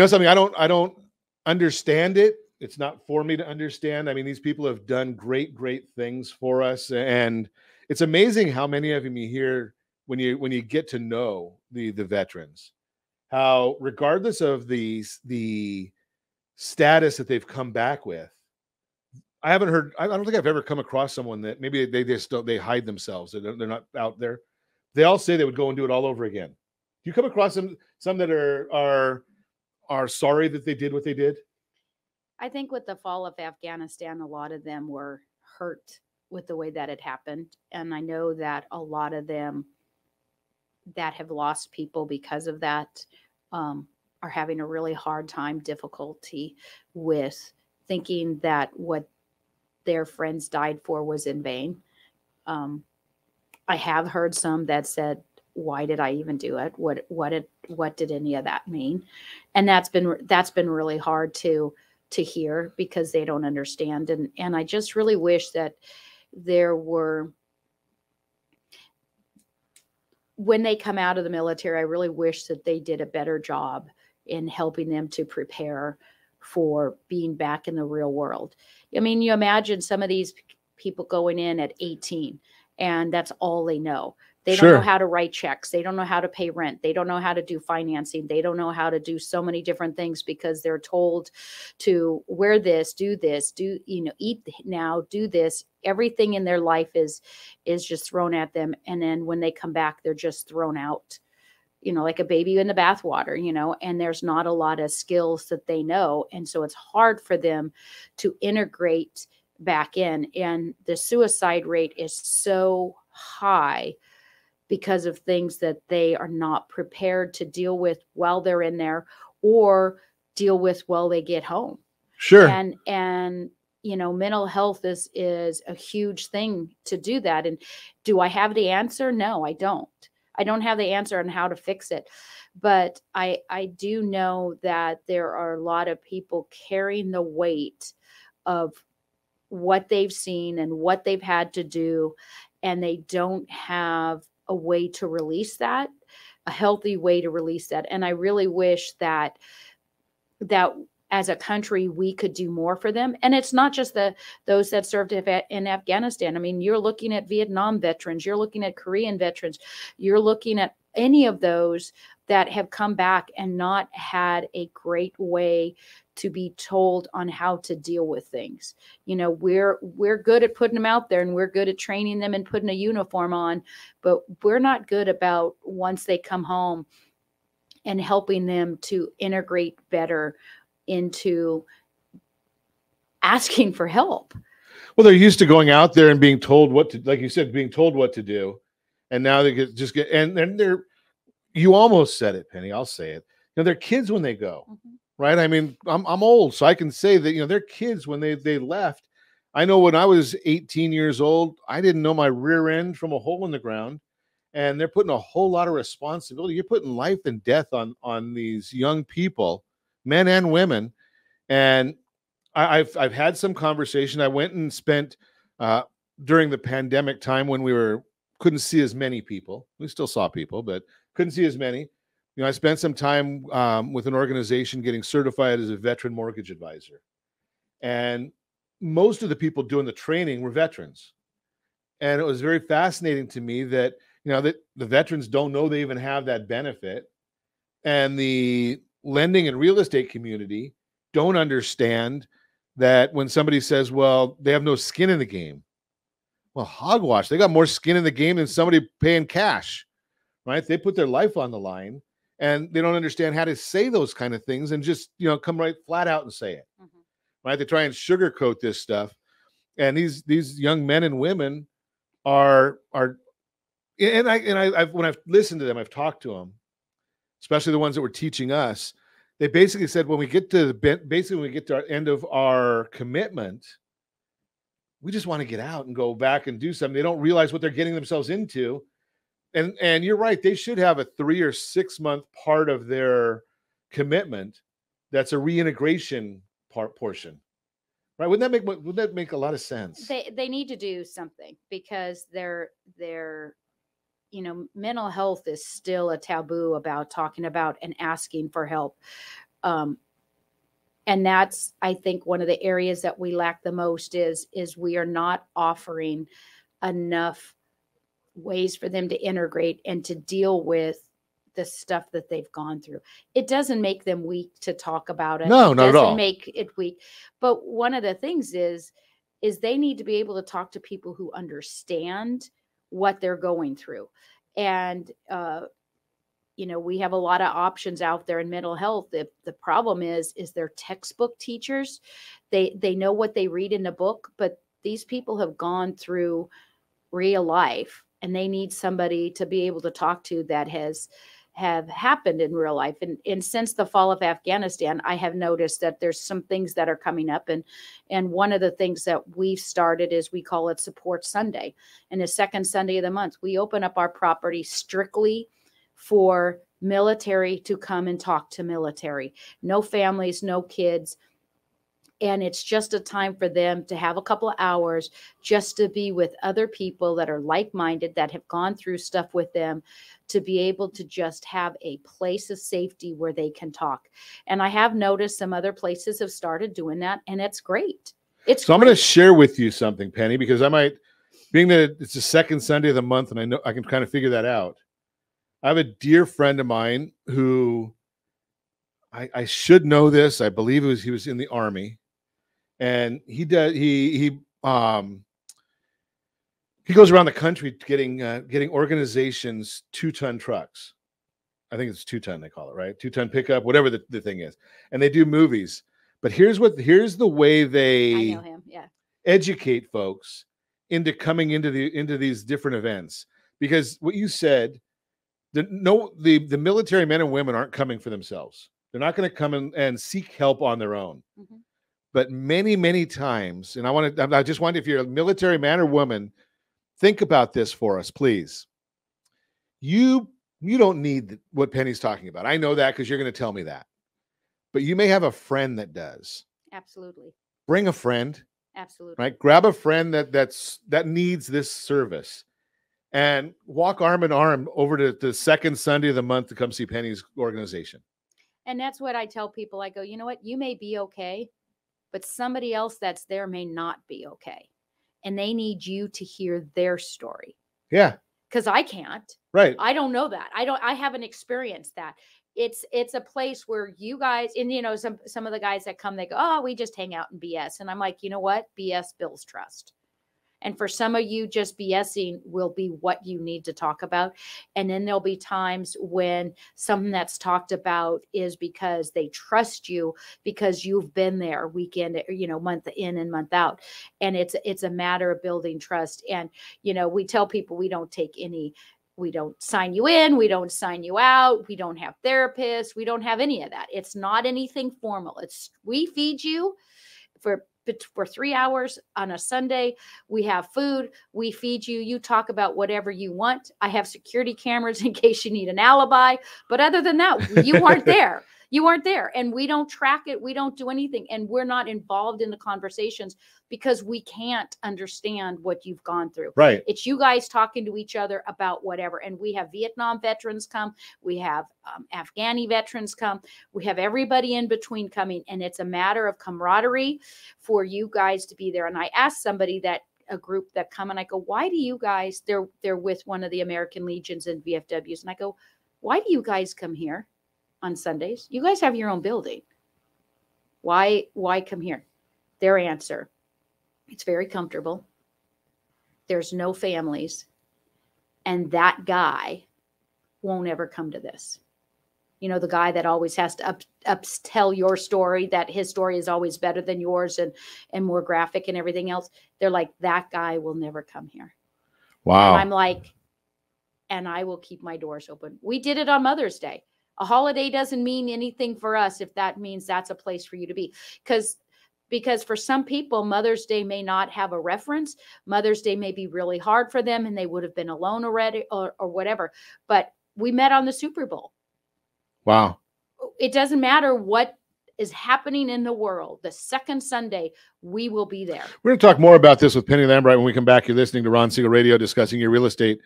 something I don't understand it. It's not for me to understand. I mean, these people have done great things for us, and it's amazing how many of them you hear when you get to know the veterans, how regardless of the status that they've come back with, I don't think I've ever come across someone that maybe they hide themselves. They're not out there. They all say they would go and do it all over again. Do you come across some that are sorry that they did what they did? I think with the fall of Afghanistan, a lot of them were hurt with the way that it happened. And I know that a lot of them that have lost people because of that are having a really hard time, difficulty with thinking that what their friends died for was in vain. I have heard some that said, why did I even do it? What did any of that mean? And that's been really hard to hear because they don't understand. And I just really wish that there were, when they come out of the military, I really wish that they did a better job in helping them to prepare for being back in the real world. I mean, you imagine some of these people going in at 18 and that's all they know. They don't know how to write checks. They don't know how to pay rent. They don't know how to do financing. They don't know how to do so many different things because they're told to wear this, do this, eat now, do this. Everything in their life is just thrown at them. And then when they come back, they're just thrown out, like a baby in the bathwater, and there's not a lot of skills that they know. And so it's hard for them to integrate back in. And the suicide rate is so high because of things that they are not prepared to deal with while they're in there or deal with while they get home. Sure. And mental health is a huge thing to do that. And do I have the answer? No, I don't. I don't have the answer on how to fix it. But I do know that there are a lot of people carrying the weight of what they've seen and what they've had to do, and they don't have a way to release that, a healthy way to release that. And I really wish that as a country, we could do more for them. And it's not just those that served in Afghanistan. I mean, you're looking at Vietnam veterans, you're looking at Korean veterans, you're looking at any of those that have come back and not had a great way to be told on how to deal with things. We're good at putting them out there and we're good at training them and putting a uniform on, but we're not good about once they come home and helping them to integrate better into asking for help. Well, they're used to going out there and being told what to, like you said, being told what to do. And now they and you almost said it, Penny, I'll say it. They're kids when they go. Mm-hmm. Right. I mean, I'm old, so I can say that, they're kids when they left. I know when I was 18 years old, I didn't know my rear end from a hole in the ground. And they're putting a whole lot of responsibility. You're putting life and death on these young people, men and women. And I've had some conversation. I went and spent during the pandemic time when we couldn't see as many people. We still saw people, but couldn't see as many. I spent some time with an organization getting certified as a veteran mortgage advisor. And most of the people doing the training were veterans. And it was very fascinating to me that, that the veterans don't know they even have that benefit. And the lending and real estate community don't understand that when somebody says, well, they have no skin in the game. Well, hogwash, they got more skin in the game than somebody paying cash, right? They put their life on the line. And they don't understand how to say those kind of things and just, come right flat out and say it. Mm-hmm. Right? They try and sugarcoat this stuff. And these young men and women are when I've listened to them, I've talked to them, especially the ones that were teaching us. They basically said when we get to our end of our commitment, we just want to get out and go back and do something. They don't realize what they're getting themselves into. And you're right. They should have a 3 or 6 month part of their commitment that's a reintegration portion, right? Wouldn't that make a lot of sense? They need to do something because they're mental health is still a taboo about talking about and asking for help. And that's, I think, one of the areas that we lack the most is we are not offering enough ways for them to integrate and to deal with the stuff that they've gone through. It doesn't make them weak to talk about it. No, it not at doesn't all. make it weak. But one of the things is they need to be able to talk to people who understand what they're going through. And, we have a lot of options out there in mental health. The problem is they're textbook teachers. They know what they read in the book, but these people have gone through real life and they need somebody to be able to talk to that have happened in real life. And since the fall of Afghanistan, I have noticed that there's some things that are coming up. And one of the things that we've started is we call it Support Sunday. And the second Sunday of the month, we open up our property strictly for military to come and talk to military. No families, no kids. And it's just a time for them to have a couple of hours just to be with other people that are like-minded, that have gone through stuff with them, to be able to just have a place of safety where they can talk. And I have noticed some other places have started doing that, and it's great. I'm going to share with you something, Penny, because being that it's the second Sunday of the month, and I know I can kind of figure that out. I have a dear friend of mine who I should know this. I believe he was in the Army. And he goes around the country getting organizations 2-ton trucks. I think it's 2-ton they call it, right? 2-ton pickup, whatever the thing is. And they do movies. But here's the way they I know him, yeah. educate folks into coming into these different events. Because what you said, the military men and women aren't coming for themselves. They're not going to come and seek help on their own. Mm-hmm. But many, many times, and I just want, if you're a military man or woman, think about this for us, please. You don't need what Penny's talking about. I know that because you're going to tell me that. But you may have a friend that does. Absolutely. Bring a friend. Absolutely. Right? Grab a friend that needs this service and walk arm in arm over to the second Sunday of the month to come see Penny's organization. And that's what I tell people. I go, you know what? You may be okay, but somebody else that's there may not be okay. And they need you to hear their story. Yeah. Because I can't. Right. I don't know that. I haven't experienced that. It's a place where you guys, and some of the guys that come, they go, oh, we just hang out and BS. And I'm like, you know what? BS builds trust. And for some of you, just BSing will be what you need to talk about. And then there'll be times when something that's talked about is because they trust you because you've been there weekend, month in and month out. And it's a matter of building trust. And, we tell people we don't sign you in. We don't sign you out. We don't have therapists. We don't have any of that. It's not anything formal. We feed you for 3 hours on a Sunday. We have food. We feed you. You talk about whatever you want. I have security cameras in case you need an alibi. But other than that, you weren't there. You weren't there. And we don't track it. We don't do anything. And we're not involved in the conversations because we can't understand what you've gone through. Right. It's you guys talking to each other about whatever. And we have Vietnam veterans come. We have Afghani veterans come. We have everybody in between coming. And it's a matter of camaraderie for you guys to be there. And I asked somebody a group that come, and I go, why do you guys, they're with one of the American Legions and VFWs. And I go, why do you guys come here on Sundays? You guys have your own building. Why come here? Their answer, it's very comfortable. There's no families. And that guy won't ever come to this. The guy that always has to tell your story, that his story is always better than yours and more graphic and everything else. They're like, that guy will never come here. Wow. And I'm like, and I will keep my doors open. We did it on Mother's Day. A holiday doesn't mean anything for us if that means that's a place for you to be. Because Because for some people, Mother's Day may not have a reference. Mother's Day may be really hard for them and they would have been alone already or whatever. But we met on the Super Bowl. Wow. It doesn't matter what is happening in the world. The second Sunday, we will be there. We're going to talk more about this with Penny Lambright when we come back. You're listening to Ron Siegel Radio, discussing your real estate,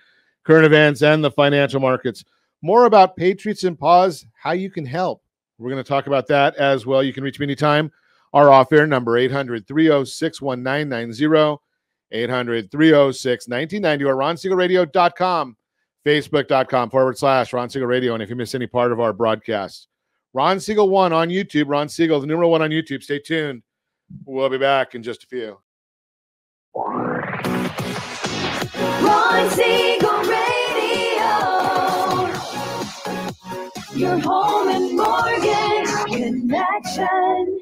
current events, and the financial markets. More about Patriots and Paws, how you can help. We're going to talk about that as well. You can reach me anytime. Our off-air number, 800-306-1990, 800-306-1990, or ronsiegelradio.com, facebook.com/Ron Siegel Radio. And if you miss any part of our broadcast, Ron Siegel 1 on YouTube, Ron Siegel, the numeral 1 on YouTube. Stay tuned. We'll be back in just a few. Ron Siegel Radio. Your home and mortgage connection.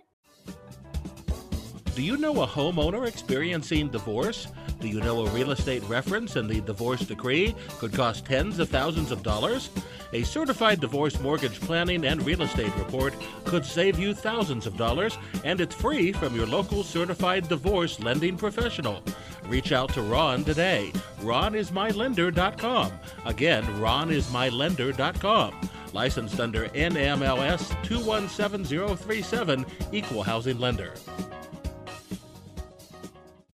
Do you know a homeowner experiencing divorce? Do you know a real estate reference and the divorce decree could cost tens of thousands of dollars? A certified divorce mortgage planning and real estate report could save you thousands of dollars, and it's free from your local certified divorce lending professional. Reach out to Ron today. RonIsMyLender.com. Again, RonIsMyLender.com. Licensed under NMLS 217037, Equal Housing Lender.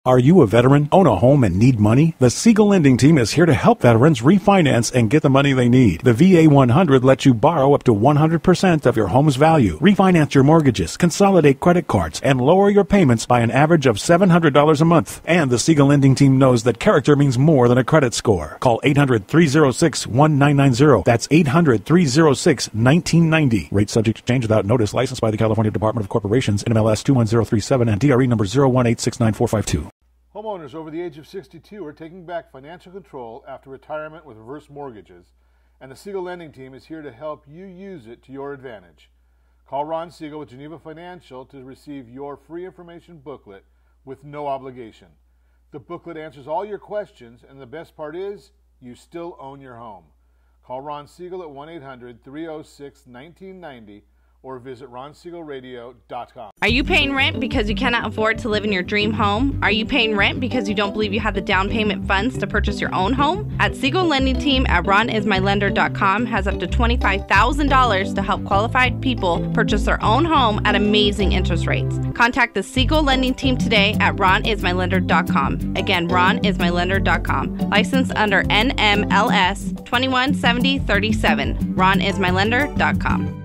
Are you a veteran, own a home, and need money? The Siegel Lending Team is here to help veterans refinance and get the money they need. The VA 100 lets you borrow up to 100% of your home's value, refinance your mortgages, consolidate credit cards, and lower your payments by an average of $700 a month. And the Siegel Lending Team knows that character means more than a credit score. Call 800-306-1990. That's 800-306-1990. Rate subject to change without notice. Licensed by the California Department of Corporations, NMLS 21037, and DRE number 018694452. Homeowners over the age of 62 are taking back financial control after retirement with reverse mortgages, and the Siegel Lending Team is here to help you use it to your advantage. Call Ron Siegel with Geneva Financial to receive your free information booklet with no obligation. The booklet answers all your questions, and the best part is, you still own your home. Call Ron Siegel at 1-800-306-1990 or visit ronsiegelradio.com. Are you paying rent because you cannot afford to live in your dream home? Are you paying rent because you don't believe you have the down payment funds to purchase your own home? At Siegel Lending Team at ronismylender.com has up to $25,000 to help qualified people purchase their own home at amazing interest rates. Contact the Siegel Lending Team today at ronismylender.com. Again, ronismylender.com. Licensed under NMLS 217037. ronismylender.com.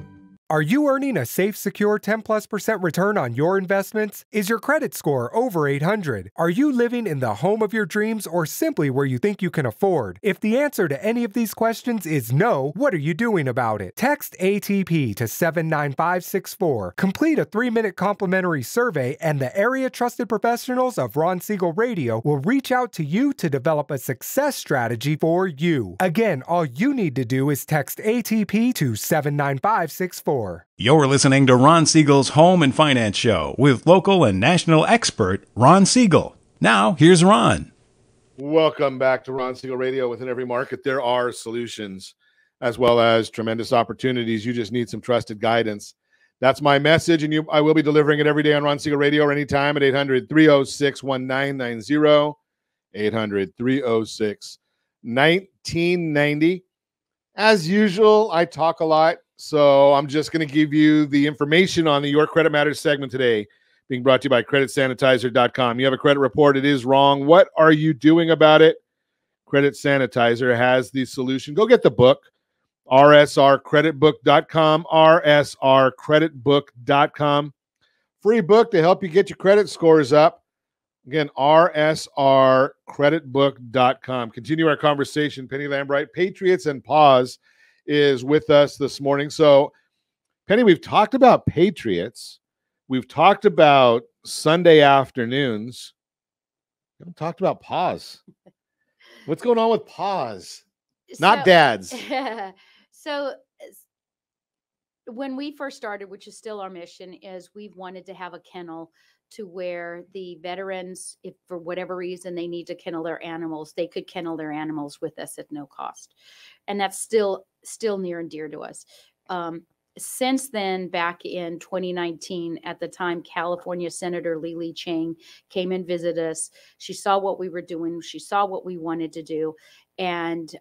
Are you earning a safe, secure 10+% return on your investments? Is your credit score over 800? Are you living in the home of your dreams or simply where you think you can afford? If the answer to any of these questions is no, what are you doing about it? Text ATP to 79564. Complete a 3-minute complimentary survey, and the area trusted professionals of Ron Siegel Radio will reach out to you to develop a success strategy for you. Again, all you need to do is text ATP to 79564. You're listening to Ron Siegel's Home and Finance Show with local and national expert Ron Siegel. Now, here's Ron. Welcome back to Ron Siegel Radio. Within every market, there are solutions as well as tremendous opportunities. You just need some trusted guidance. That's my message, and I will be delivering it every day on Ron Siegel Radio or anytime at 800-306-1990, 800-306-1990. As usual, I talk a lot. So I'm just going to give you the information on the Your Credit Matters segment today, being brought to you by creditsanitizer.com. You have a credit report. It is wrong. What are you doing about it? Credit Sanitizer has the solution. Go get the book, rsrcreditbook.com, rsrcreditbook.com. Free book to help you get your credit scores up. Again, rsrcreditbook.com. Continue our conversation. Penny Lambright, Patriots and Paws, is with us this morning. So, Penny, we've talked about Patriots. We've talked about Sunday afternoons. We haven't talked about Paws. What's going on with Paws? Not dads. So, when we first started, which is still our mission, is we've wanted to have a kennel to where the veterans, if for whatever reason they need to kennel their animals, they could kennel their animals with us at no cost. And that's still near and dear to us. since then, back in 2019, at the time, California Senator Lili Chang came and visited us. She saw what we were doing. She saw what we wanted to do, and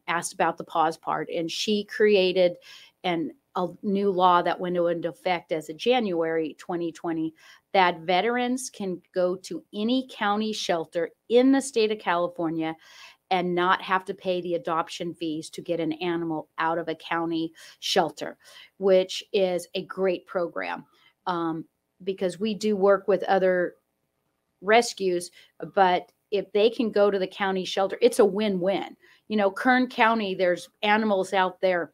asked about the pause part. And she created a new law that went into effect as of January 2020, that veterans can go to any county shelter in the state of California and not have to pay the adoption fees to get an animal out of a county shelter, which is a great program, because we do work with other rescues, but if they can go to the county shelter, it's a win-win. You know, Kern County, there's animals out there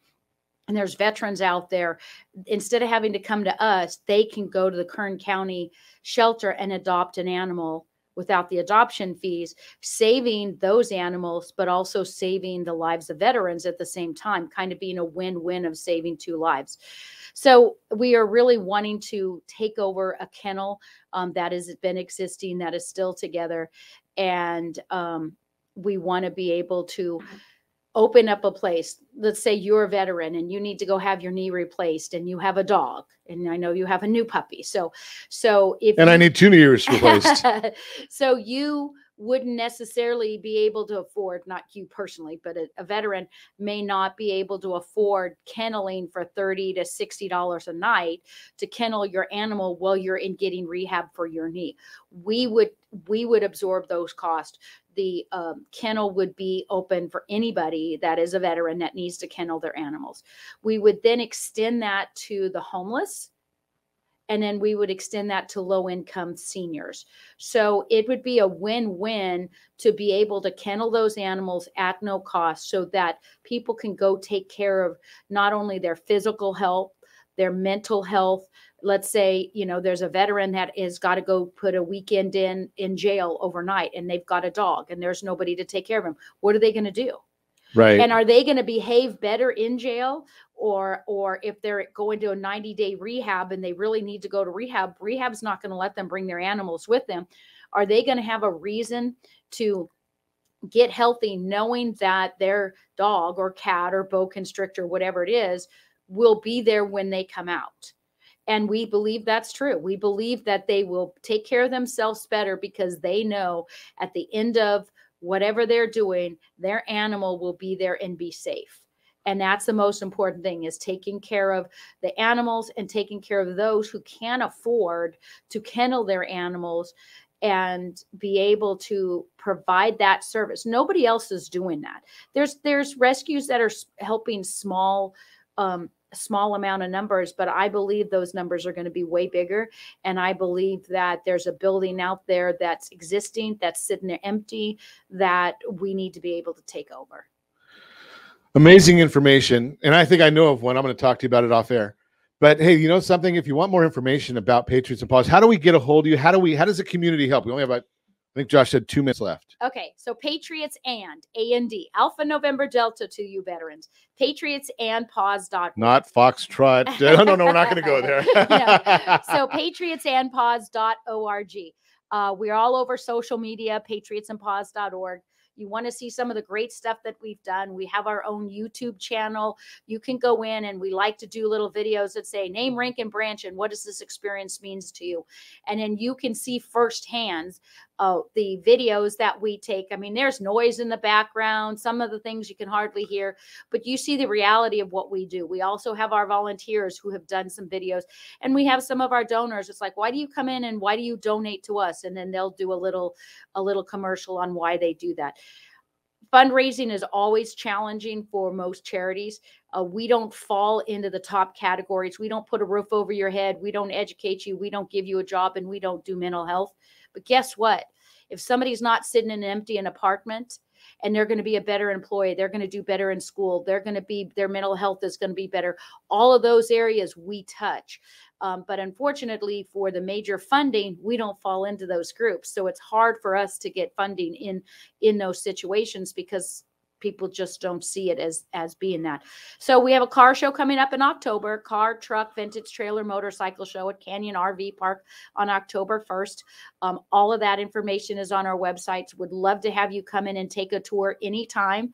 and there's veterans out there. Instead of having to come to us, they can go to the Kern County shelter and adopt an animal without the adoption fees, saving those animals, but also saving the lives of veterans at the same time, kind of being a win-win of saving two lives. So we are really wanting to take over a kennel that has been existing, that is still together. And we want to be able to open up a place. Let's say you're a veteran and you need to go have your knee replaced, and you have a dog, and I know you have a new puppy. So if I need 2 ears replaced. So you wouldn't necessarily be able to afford, not you personally, but a veteran may not be able to afford kenneling for $30 to $60 a night to kennel your animal while you're in getting rehab for your knee. We would absorb those costs. The kennel would be open for anybody that is a veteran that needs to kennel their animals. We would then extend that to the homeless, and then we would extend that to low-income seniors. So it would be a win-win to be able to kennel those animals at no cost, so that people can go take care of not only their physical health, their mental health. Let's say, you know, there's a veteran that has got to go put a weekend in jail overnight, and they've got a dog and there's nobody to take care of him. What are they going to do? Right. And are they going to behave better in jail? Or if they're going to a 90-day rehab and they really need to go to rehab's not going to let them bring their animals with them. Are they going to have a reason to get healthy knowing that their dog or cat or boa constrictor, whatever it is, will be there when they come out? And we believe that's true. We believe that they will take care of themselves better because they know at the end of whatever they're doing, their animal will be there and be safe. And that's the most important thing, is taking care of the animals and taking care of those who can't afford to kennel their animals and be able to provide that service. Nobody else is doing that. There's rescues that are helping small amount of numbers, but I believe those numbers are going to be way bigger. And I believe that there's a building out there that's existing, that's sitting there empty, that we need to be able to take over. Amazing information. And I think I know of one. I'm going to talk to you about it off air. But hey, you know something? If you want more information about Patriots and Paws, how do we get a hold of you? How does the community help? We only have about, I think Josh said 2 minutes left. Okay, so Patriots and A&D, Alpha November Delta to you veterans. Patriots and Paws.org. Not Foxtrot. No, we're not going to go there. No. So Patriots and Paws.org. We're all over social media, patriotsandpaws.org. You want to see some of the great stuff that we've done. We have our own YouTube channel. You can go in, and we like to do little videos that say name, rank, and branch, and what does this experience means to you? And then you can see firsthand the videos that we take. I mean, there's noise in the background, some of the things you can hardly hear, but you see the reality of what we do. We also have our volunteers who have done some videos, and we have some of our donors. It's like, why do you come in and why do you donate to us? And then they'll do a little commercial on why they do that. Fundraising is always challenging for most charities. We don't fall into the top categories. We don't put a roof over your head. We don't educate you. We don't give you a job, and we don't do mental health. But guess what? If somebody's not sitting in an empty apartment and they're going to be a better employee, they're going to do better in school, their mental health is going to be better. All of those areas we touch. But unfortunately, for the major funding, we don't fall into those groups. So it's hard for us to get funding in those situations because people just don't see it as being that. So we have a car show coming up in October, car, truck, vintage trailer, motorcycle show at Canyon RV Park on October 1st. All of that information is on our websites. Would love to have you come in and take a tour anytime.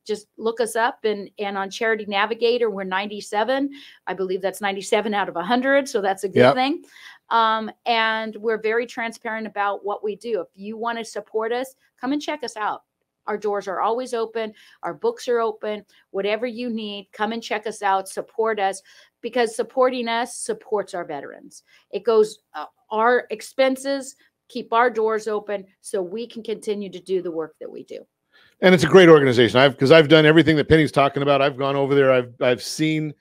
Just look us up and on Charity Navigator, we're 97. I believe that's 97 out of 100. So that's a good thing. And we're very transparent about what we do. If you want to support us, come and check us out. Our doors are always open. Our books are open. Whatever you need, come and check us out, support us, because supporting us supports our veterans. It goes, our expenses keep our doors open so we can continue to do the work that we do. And it's a great organization. Because I've done everything that Penny's talking about. I've gone over there. I've seen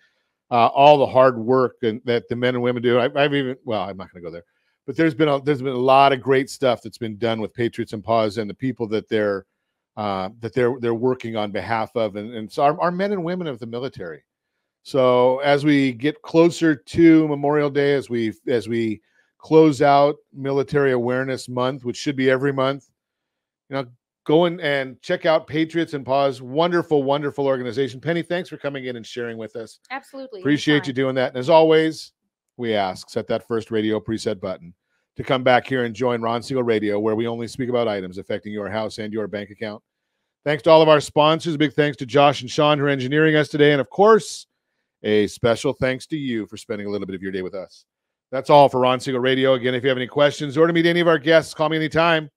all the hard work that the men and women do. I've even, well, I'm not going to go there, but there's been a lot of great stuff that's been done with Patriots and Paws and the people that they're working on behalf of, and so our men and women of the military. So as we get closer to Memorial Day, as we close out Military Awareness Month, which should be every month, go in and check out Patriots and Paws. Wonderful, wonderful organization. Penny, thanks for coming in and sharing with us. Absolutely. Appreciate you doing that. And as always, we ask, set that first radio preset button to come back here and join Ron Siegel Radio, where we only speak about items affecting your house and your bank account. Thanks to all of our sponsors. A big thanks to Josh and Sean who are engineering us today. And of course, a special thanks to you for spending a little bit of your day with us. That's all for Ron Siegel Radio. Again, if you have any questions or to meet any of our guests, call me anytime.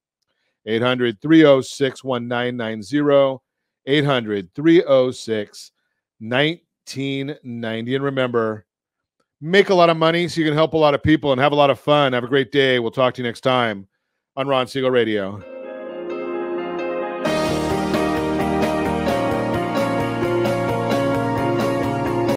800-306-1990, 800-306-1990. And remember, make a lot of money so you can help a lot of people and have a lot of fun. Have a great day. We'll talk to you next time on Ron Siegel Radio.